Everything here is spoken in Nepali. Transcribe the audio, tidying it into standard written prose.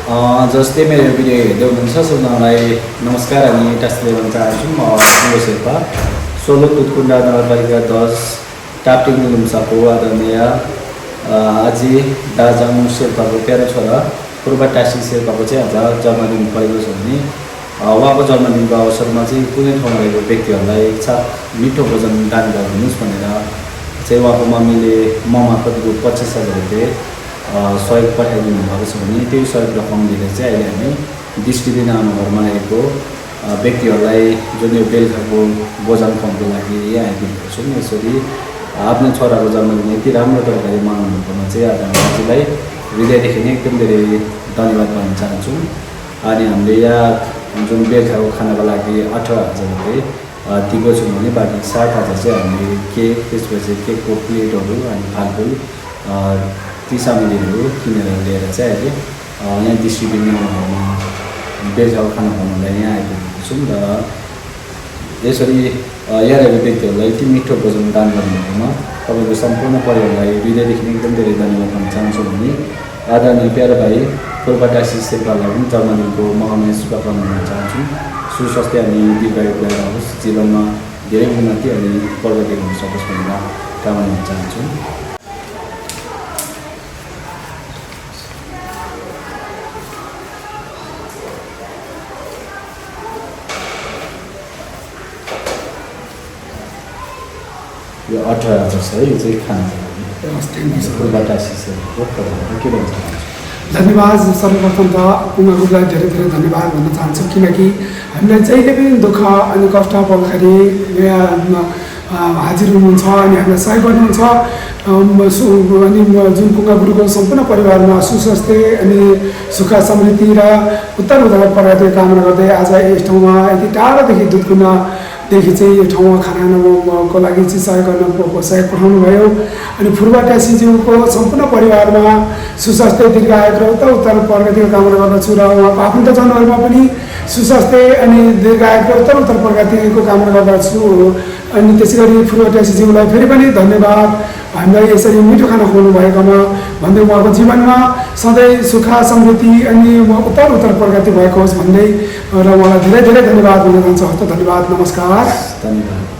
जस्तै मेरो भिडियो हेर्दै हुनुहुन्छ सबैजनालाई नमस्कार अनि टास्ले भन्न चाहन्छु। म सुन्दर शेर्पा, सोलो तुतकुण्डा नगरपालिका 10 टाप्टिङ लुम्साको आदरणीय अझै दाजाङ शेर्पाको प्यारो छोरा पूर्वटासी शेर्पाको चाहिँ आज जन्मदिन परेको छ भने उहाँको जन्मदिनको अवसरमा चाहिँ कुनै ठाउँमा रहेको व्यक्तिहरूलाई एक साथ मिठो भोजन दान गरिदिनुहोस् भनेर चाहिँ उहाँको मम्मीले मार्फत रु 25,000 रुपियाँ सहयोग पठाइदिनु भएको छ भने त्यही सहयोग रकम लिएर चाहिँ अहिले हामी दृष्टिबिन घरमा रहेको व्यक्तिहरूलाई जुन यो बेलुकाको भोजन खुवाउनको लागि यहाँ आइदिएको छौँ। यसरी आफ्नो छोराको जन्मदिन यति राम्रो प्रकारले मनाउनुकोमा चाहिँ आज दाजुलाई हृदयदेखि नै एकदम धेरै धन्यवाद भन्न चाहन्छौँ। अनि हामीले यहाँ जुन बेलुकाको खानाको लागि 18,000 रुपियाँ दिएको छौँ भने बाँकी 7,000 चाहिँ हामीले केक, त्यसपछि केकको प्लेटहरू अनि फालफुल ती सामग्रीहरू किनेर लिएर चाहिँ अहिले यहाँ दृष्टिबिन घरमा बेलुकाको खाना खानुलाई यहाँ आइपुगेको छौँ। र यसरी यहाँ रहेको व्यक्तिहरूलाई यति मिठो भोजन दान गर्नुभएकोमा तपाईँको सम्पूर्ण परिवारलाई हृदयदेखि एकदम धेरै धन्यवाद भन्न चाहन्छु भने आदरणीय प्यारो भाइ पूर्वटासी शेर्पालाई पनि जन्मदिनको मनाउने शुभकामना दिन चाहन्छु। सुस्वास्थ्य अनि दीर्घायु भएर होस्, जीवनमा धेरै उन्नति अनि प्रगति हुन सकोस् भनेर कामना गर्न चाहन्छु। यो 18,000 छ है, यो चाहिँ खानाको लागि पूर्वटासी शेर्पाको के भन्छ? धन्यवाद। सर्वप्रथम त उहाँहरूलाई धेरै धेरै धन्यवाद भन्न चाहन्छु, किनकि हामीलाई जहिले पनि दुःख अनि कष्ट पर्दाखेरि हाजिर हुनुहुन्छ अनि हामीलाई सहयोग गर्नुहुन्छ। अनि जुन पुङ्गा गुरुको सम्पूर्ण परिवारमा सुस्वास्थ्य अनि सुख समृद्धि र उत्तर प्रगति कामना गर्दै आज यस ठाउँमा यति टाढादेखि दुधकुण्डादेखि चाहिँ यो ठाउँमा खानाको लागि चाहिँ सहयोग सहयोग पठाउनु भयो। अनि पूर्वटासीज्यूको सम्पूर्ण परिवारमा सुस्वास्थ्य दीर्घायु र उत्तर प्रगतिको कामना गर्दछु र उहाँको आफन्तजनहरूमा पनि सुस्वास्थ्य अनि दीर्घायु र उत्तर प्रगतिको कामना गर्दछु। अनि त्यसै गरी पूर्वटासीज्यूलाई फेरि पनि धन्यवाद, हामीलाई यसरी मिठो खाना खुवाउनु भएकोमा भन्दै उहाँको जीवनमा सधैँ सुख समृद्धि अनि उत्तर प्रगति भएको होस् भन्दै र उहाँलाई धेरै धेरै धन्यवाद भन्न चाहन्छु। हस्त धन्यवाद, नमस्कार, धन्यवाद।